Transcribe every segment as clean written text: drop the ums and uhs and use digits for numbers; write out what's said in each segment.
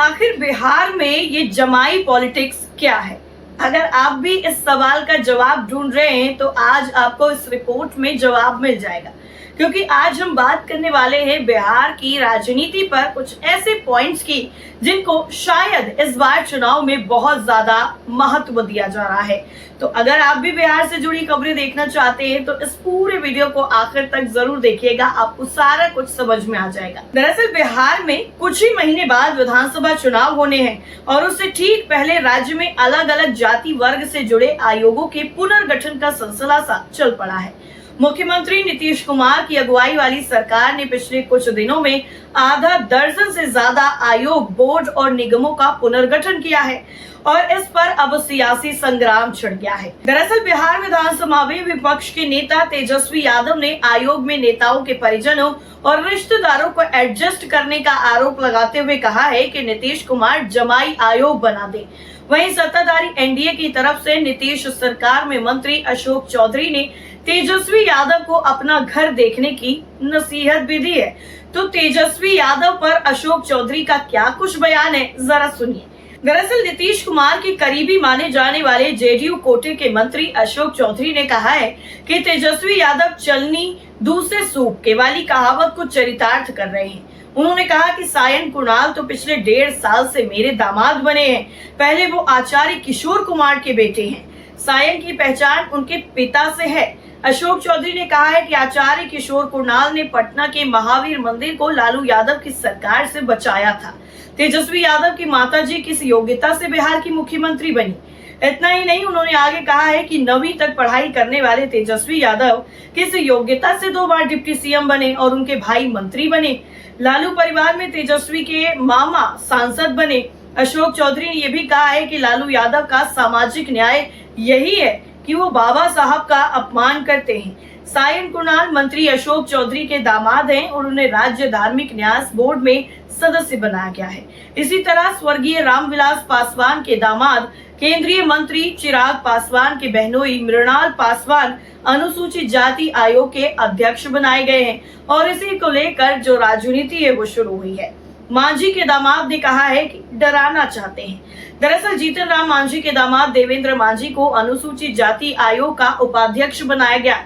आखिर बिहार में ये जमाई पॉलिटिक्स क्या है? अगर आप भी इस सवाल का जवाब ढूंढ रहे हैं तो आज आपको इस रिपोर्ट में जवाब मिल जाएगा, क्योंकि आज हम बात करने वाले हैं बिहार की राजनीति पर कुछ ऐसे पॉइंट्स की जिनको शायद इस बार चुनाव में बहुत ज्यादा महत्व दिया जा रहा है। तो अगर आप भी बिहार से जुड़ी खबरें देखना चाहते हैं तो इस पूरे वीडियो को आखिर तक जरूर देखिएगा, आपको सारा कुछ समझ में आ जाएगा। दरअसल बिहार में कुछ ही महीने बाद विधानसभा चुनाव होने हैं और उससे ठीक पहले राज्य में अलग अलग जाति वर्ग से जुड़े आयोगों के पुनर्गठन का सिलसिला सा चल पड़ा है। मुख्यमंत्री नीतीश कुमार की अगुवाई वाली सरकार ने पिछले कुछ दिनों में आधा दर्जन से ज्यादा आयोग, बोर्ड और निगमों का पुनर्गठन किया है और इस पर अब सियासी संग्राम छिड़ गया है। दरअसल बिहार विधानसभा में विपक्ष के नेता तेजस्वी यादव ने आयोग में नेताओं के परिजनों और रिश्तेदारों को एडजस्ट करने का आरोप लगाते हुए कहा है कि नीतीश कुमार जमाई आयोग बना दे। वहीं सत्ताधारी एनडीए की तरफ से नीतीश सरकार में मंत्री अशोक चौधरी ने तेजस्वी यादव को अपना घर देखने की नसीहत भी दी है। तो तेजस्वी यादव पर अशोक चौधरी का क्या कुछ बयान है, जरा सुनिए। दरअसल नीतीश कुमार के करीबी माने जाने वाले जेडीयू कोटे के मंत्री अशोक चौधरी ने कहा है कि तेजस्वी यादव चलनी दूसरे सूप के वाली कहावत को चरितार्थ कर रहे हैं। उन्होंने कहा कि सायन कुणाल तो पिछले 1.5 साल से मेरे दामाद बने हैं। पहले वो आचार्य किशोर कुमार के बेटे हैं। सायन की पहचान उनके पिता से है। अशोक चौधरी ने कहा है कि आचार्य किशोर कुणाल ने पटना के महावीर मंदिर को लालू यादव की सरकार से बचाया था। तेजस्वी यादव की माताजी किस योग्यता से बिहार की मुख्यमंत्री बनी? इतना ही नहीं, उन्होंने आगे कहा है कि 9वीं तक पढ़ाई करने वाले तेजस्वी यादव किस योग्यता से 2 बार डिप्टी सीएम बने और उनके भाई मंत्री बने। लालू परिवार में तेजस्वी के मामा सांसद बने। अशोक चौधरी ने यह भी कहा है कि लालू यादव का सामाजिक न्याय यही है कि वो बाबा साहब का अपमान करते हैं। सायन कुणाल मंत्री अशोक चौधरी के दामाद हैं और उन्हें राज्य धार्मिक न्यास बोर्ड में सदस्य बनाया गया है। इसी तरह स्वर्गीय रामविलास पासवान के दामाद केंद्रीय मंत्री चिराग पासवान के बहनोई मृणाल पासवान अनुसूचित जाति आयोग के अध्यक्ष बनाए गए हैं और इसी को लेकर जो राजनीति है वो शुरू हुई है। मांझी के दामाद ने कहा है कि डराना चाहते हैं। दरअसल जीतन राम मांझी के दामाद देवेंद्र मांझी को अनुसूचित जाति आयोग का उपाध्यक्ष बनाया गया।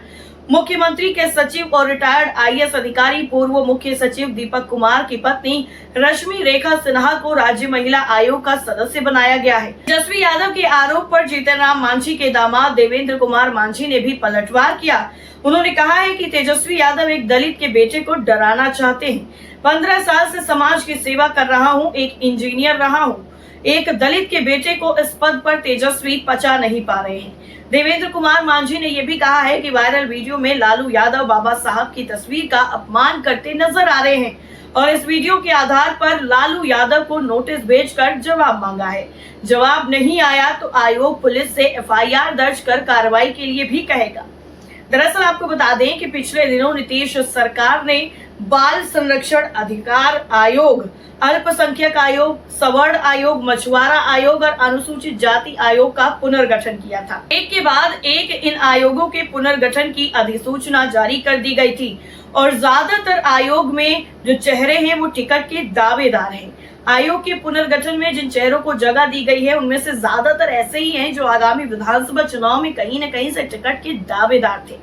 मुख्यमंत्री के सचिव और रिटायर्ड आईएएस अधिकारी पूर्व मुख्य सचिव दीपक कुमार की पत्नी रश्मि रेखा सिन्हा को राज्य महिला आयोग का सदस्य बनाया गया है। तेजस्वी यादव के आरोप पर जीतन राम मांझी के दामाद देवेंद्र कुमार मांझी ने भी पलटवार किया। उन्होंने कहा है कि तेजस्वी यादव एक दलित के बेटे को डराना चाहते हैं। 15 साल से समाज की सेवा कर रहा हूँ, एक इंजीनियर रहा हूँ। एक दलित के बेटे को इस पद पर तेजस्वी पचा नहीं पा रहे हैं। देवेंद्र कुमार मांझी ने यह भी कहा है कि वायरल वीडियो में लालू यादव बाबा साहब की तस्वीर का अपमान करते नजर आ रहे हैं और इस वीडियो के आधार पर लालू यादव को नोटिस भेजकर जवाब मांगा है। जवाब नहीं आया तो आयोग पुलिस से एफआईआर दर्ज कर कार्रवाई के लिए भी कहेगा। दरअसल आपको बता दें कि पिछले दिनों नीतीश सरकार ने बाल संरक्षण अधिकार आयोग, अल्पसंख्यक आयोग, सवर्ण आयोग, मछुआरा आयोग और अनुसूचित जाति आयोग का पुनर्गठन किया था। एक के बाद एक इन आयोगों के पुनर्गठन की अधिसूचना जारी कर दी गई थी और ज्यादातर आयोग में जो चेहरे हैं वो टिकट के दावेदार हैं। आयोग के पुनर्गठन में जिन चेहरों को जगह दी गई है उनमें से ज्यादातर ऐसे ही हैं जो आगामी विधानसभा चुनाव में कहीं न कहीं से टिकट के दावेदार थे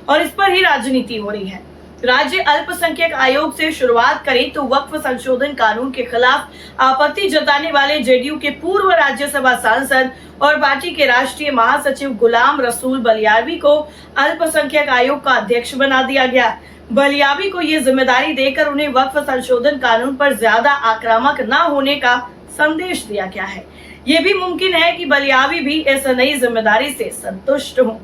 और इस पर ही राजनीति हो रही है। राज्य अल्पसंख्यक आयोग से शुरुआत करें तो वक्फ संशोधन कानून के खिलाफ आपत्ति जताने वाले जेडीयू के पूर्व राज्यसभा सांसद और पार्टी के राष्ट्रीय महासचिव गुलाम रसूल बलियावी को अल्पसंख्यक आयोग का अध्यक्ष बना दिया गया। बलियावी को ये जिम्मेदारी देकर उन्हें वक्फ संशोधन कानून पर ज्यादा आक्रामक न होने का संदेश दिया गया है। ये भी मुमकिन है कि बलियावी भी इस नई जिम्मेदारी से संतुष्ट हों।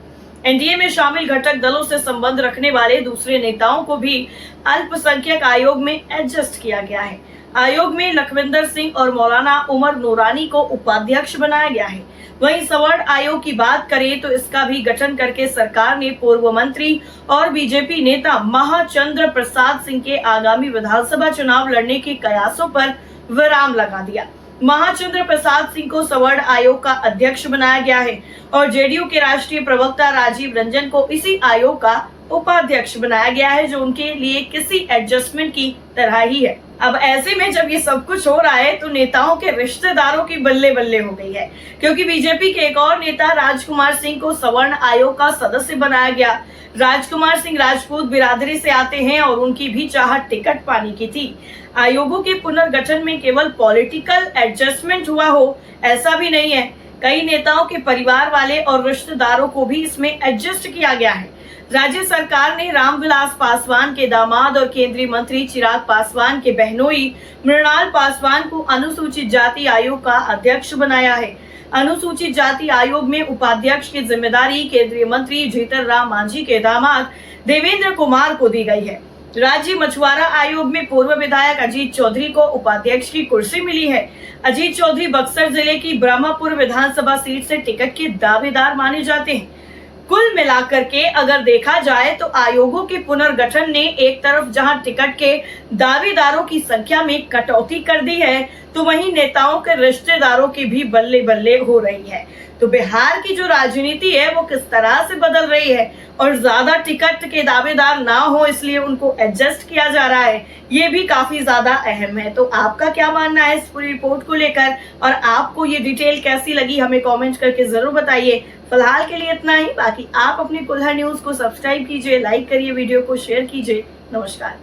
एनडीए में शामिल घटक दलों से संबंध रखने वाले दूसरे नेताओं को भी अल्पसंख्यक आयोग में एडजस्ट किया गया है। आयोग में लखविंदर सिंह और मौलाना उमर नूरानी को उपाध्यक्ष बनाया गया है। वहीं सवर्ण आयोग की बात करें तो इसका भी गठन करके सरकार ने पूर्व मंत्री और बीजेपी नेता महाचंद्र प्रसाद सिंह के आगामी विधानसभा चुनाव लड़ने के कयासों पर विराम लगा दिया। महाचंद्र प्रसाद सिंह को सवर्ण आयोग का अध्यक्ष बनाया गया है और जेडीयू के राष्ट्रीय प्रवक्ता राजीव रंजन को इसी आयोग का उपाध्यक्ष बनाया गया है, जो उनके लिए किसी एडजस्टमेंट की तरह ही है। अब ऐसे में जब ये सब कुछ हो रहा है तो नेताओं के रिश्तेदारों की बल्ले बल्ले हो गई है, क्योंकि बीजेपी के एक और नेता राजकुमार सिंह को सवर्ण आयोग का सदस्य बनाया गया। राजकुमार सिंह राजपूत बिरादरी से आते हैं और उनकी भी चाहत टिकट पाने की थी। आयोगों के पुनर्गठन में केवल पॉलिटिकल एडजस्टमेंट हुआ हो ऐसा भी नहीं है, कई नेताओं के परिवार वाले और रिश्तेदारों को भी इसमें एडजस्ट किया गया है। राज्य सरकार ने रामविलास पासवान के दामाद और केंद्रीय मंत्री चिराग पासवान के बहनोई मृणाल पासवान को अनुसूचित जाति आयोग का अध्यक्ष बनाया है। अनुसूचित जाति आयोग में उपाध्यक्ष की जिम्मेदारी केंद्रीय मंत्री जीतन राम मांझी के दामाद देवेंद्र कुमार को दी गई है। राज्य मछुआरा आयोग में पूर्व विधायक अजीत चौधरी को उपाध्यक्ष की कुर्सी मिली है। अजीत चौधरी बक्सर जिले की ब्रह्मपुर विधानसभा सीट से टिकट के दावेदार माने जाते हैं। कुल मिलाकर के अगर देखा जाए तो आयोगों के पुनर्गठन ने एक तरफ जहां टिकट के दावेदारों की संख्या में कटौती कर दी है, तो वहीं नेताओं के रिश्तेदारों की भी बल्ले बल्ले हो रही है। तो बिहार की जो राजनीति है वो किस तरह से बदल रही है और ज्यादा टिकट के दावेदार ना हो इसलिए उनको एडजस्ट किया जा रहा है, ये भी काफी ज्यादा अहम है। तो आपका क्या मानना है इस पूरी रिपोर्ट को लेकर और आपको ये डिटेल कैसी लगी हमें कमेंट करके जरूर बताइए। फिलहाल के लिए इतना ही, बाकी आप अपने कुल्हड़ न्यूज को सब्सक्राइब कीजिए, लाइक करिए, वीडियो को शेयर कीजिए। नमस्कार।